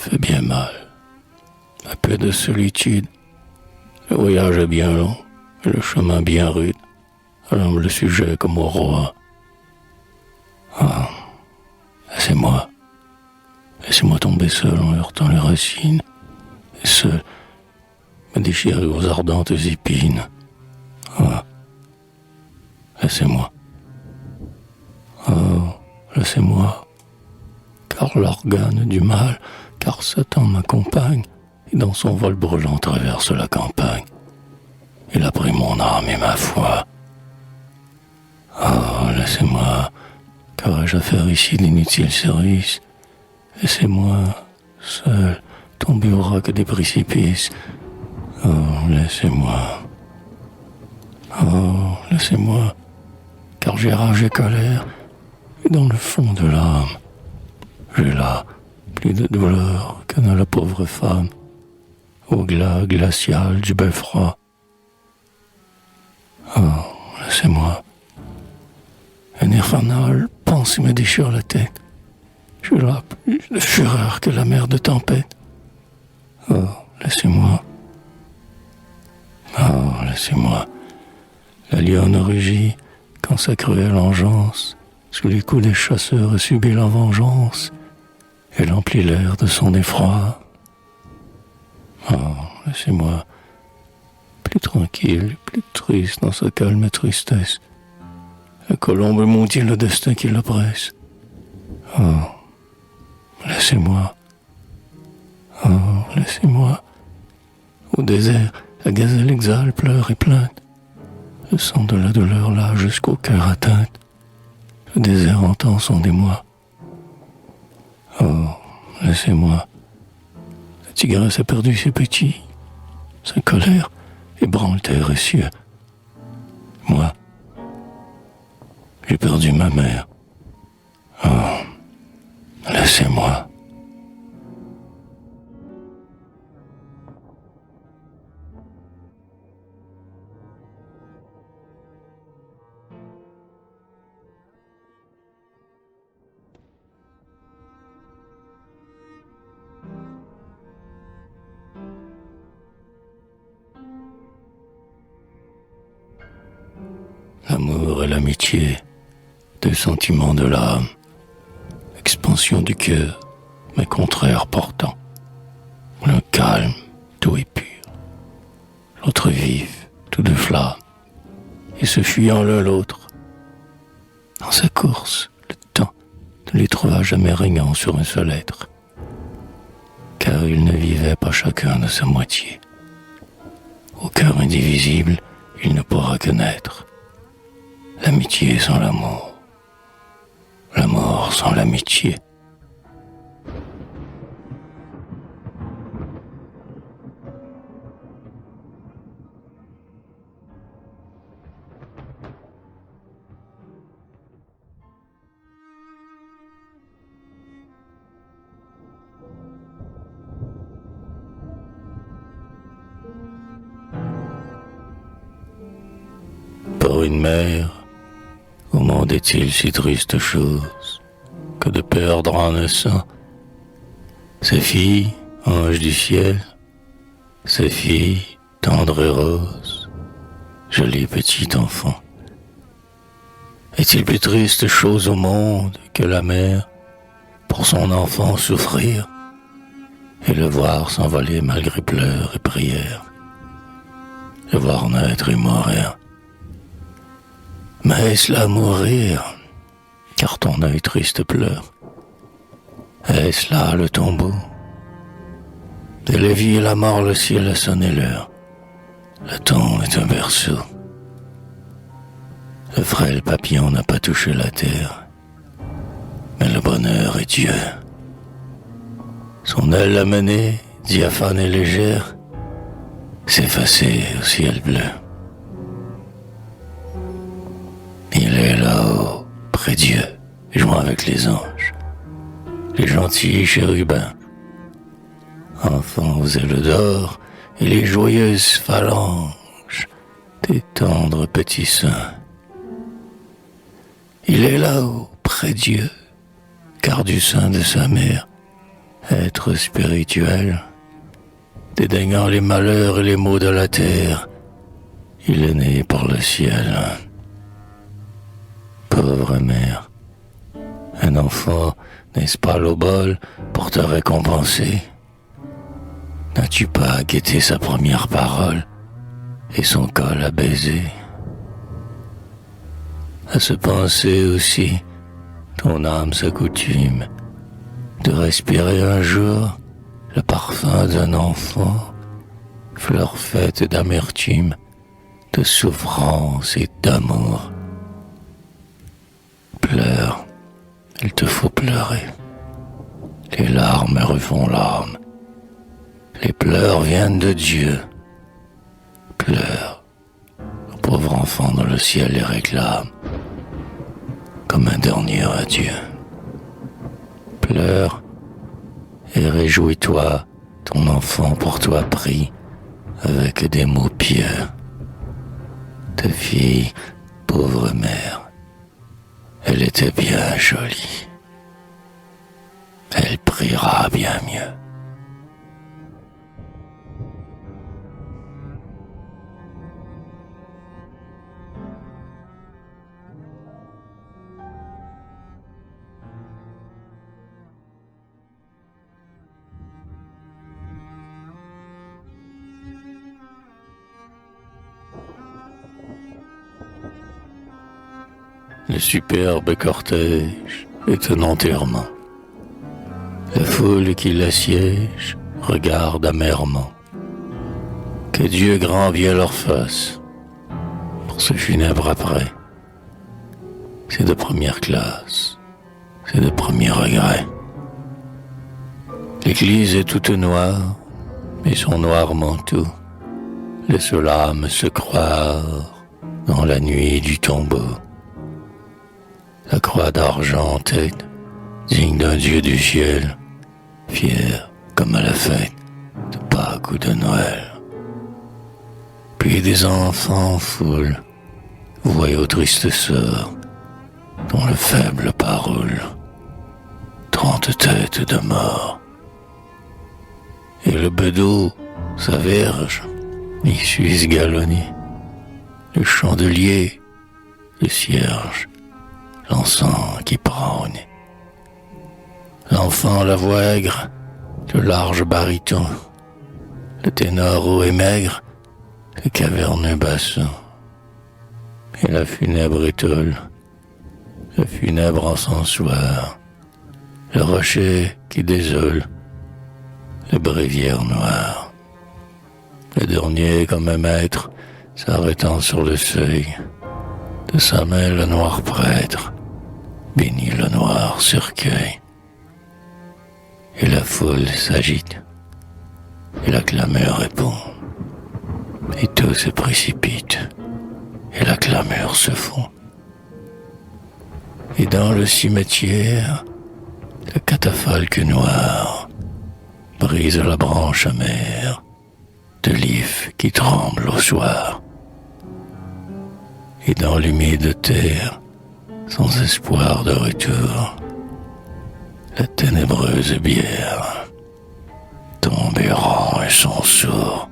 fait bien mal. Un peu de solitude. Le voyage est bien long, et le chemin bien rude. Alors le sujet comme au roi. Ah, laissez-moi. Laissez-moi tomber seul en heurtant les racines. Et seul, me déchirer aux ardentes épines. Ah, laissez-moi. Oh, laissez-moi. Car l'organe du mal, car Satan m'accompagne, et dans son vol brûlant traverse la campagne. Il a pris mon âme et ma foi. Oh, laissez-moi, car ai-je à faire ici d'inutiles services? Laissez-moi, seul, tomber au rack des précipices. Oh, laissez-moi. Oh, laissez-moi, car j'ai rage et colère, et dans le fond de l'âme, j'ai là plus de douleur que n'a la pauvre femme, au glas glacial du beffroi. Oh, laissez-moi. Un infernal pensée me déchire la tête. Je suis là plus de fureur que la mer de tempête. Oh, laissez-moi. Oh, laissez-moi. La lionne rugit quand sa cruelle engeance, sous les coups des chasseurs, subit la vengeance. Elle emplit l'air de son effroi. Oh, laissez-moi. Plus tranquille, plus triste dans sa calme tristesse. La colombe maudit le destin qui l'oppresse. Oh, laissez-moi. Oh, laissez-moi. Au désert, la gazelle exhale, pleure et plainte. Le sang de la douleur là jusqu'au cœur atteinte. Le désert entend son émoi. Oh, laissez-moi. La tigresse a perdu ses petits. Sa colère ébranle terre et cieux. Moi, j'ai perdu ma mère. Oh, laissez-moi. L'amour et l'amitié, deux sentiments de l'âme, expansion du cœur, mais contraires portant. L'un calme, tout est pur, l'autre vif, tout de flamme, et se fuyant l'un l'autre. Dans sa course, le temps ne les trouva jamais régnant sur un seul être, car ils ne vivaient pas chacun de sa moitié. Au cœur indivisible, il ne pourra que naître. L'amitié sans l'amour, la mort sans l'amitié. Pour une mère, au monde est-il si triste chose que de perdre en naissant ses filles, anges du ciel, ses filles, tendres et roses, jolis petits enfants. Est-il plus triste chose au monde que la mère, pour son enfant souffrir, et le voir s'envoler malgré pleurs et prières, le voir naître et mourir? Mais est-ce là mourir, car ton œil triste pleure? Est-ce là le tombeau? De la vie et la mort, le ciel a sonné l'heure. Le temps est un berceau. Le frêle papillon n'a pas touché la terre, mais le bonheur est Dieu. Son aile l'a mené, diaphane et légère, s'effacer au ciel bleu. Il est là-haut, près Dieu, jouant avec les anges, les gentils chérubins, enfants aux ailes d'or et les joyeuses phalanges des tendres petits seins. Il est là-haut, près Dieu, car du sein de sa mère être spirituel, dédaignant les malheurs et les maux de la terre, il est né par le ciel. Pauvre mère, un enfant, n'est-ce pas l'eau bol pour te récompenser? N'as-tu pas guetté sa première parole et son col à baiser? À se penser aussi, ton âme s'accoutume de respirer un jour le parfum d'un enfant, fleur faite d'amertume, de souffrance et d'amour. Pleure, il te faut pleurer. Les larmes refont l'âme. Les pleurs viennent de Dieu. Pleure, le pauvre enfant dans le ciel les réclame, comme un dernier adieu. Pleure et réjouis-toi, ton enfant pour toi prie, avec des mots pieux. Ta fille, pauvre mère, elle était bien jolie. Elle priera bien mieux. Le superbe cortège est un enterrement. La foule qui l'assiège regarde amèrement. Que Dieu grand bien leur fasse pour ce funèbre après. C'est de première classe, c'est de premier regret. L'église est toute noire, et son noir manteau laisse l'âme se croire dans la nuit du tombeau. La croix d'argent en tête, digne d'un Dieu du ciel, fier comme à la fête de Pâques ou de Noël. Puis des enfants en foule, voués aux tristes sœurs, dont le faible pas roule, 30 têtes de mort. Et le bedeau, sa verge, y suisse galonné, le chandelier, le cierge, l'encens qui prend au nez. L'enfant la voix aigre, le large baryton, le ténor haut et maigre, le caverneux basson, et la funèbre étole, le funèbre encensoir, le rocher qui désole, le bréviaire noir. Le dernier comme un maître, s'arrêtant sur le seuil, de sa main le noir prêtre bénit le noir cercueil. Et la foule s'agite, et la clameur répond, et tout se précipite, et la clameur se fond. Et dans le cimetière, le catafalque noir brise la branche amère de l'if qui tremble au soir. Et dans l'humide terre, sans espoir de retour, la ténébreuse bière tombe errant et sans sourd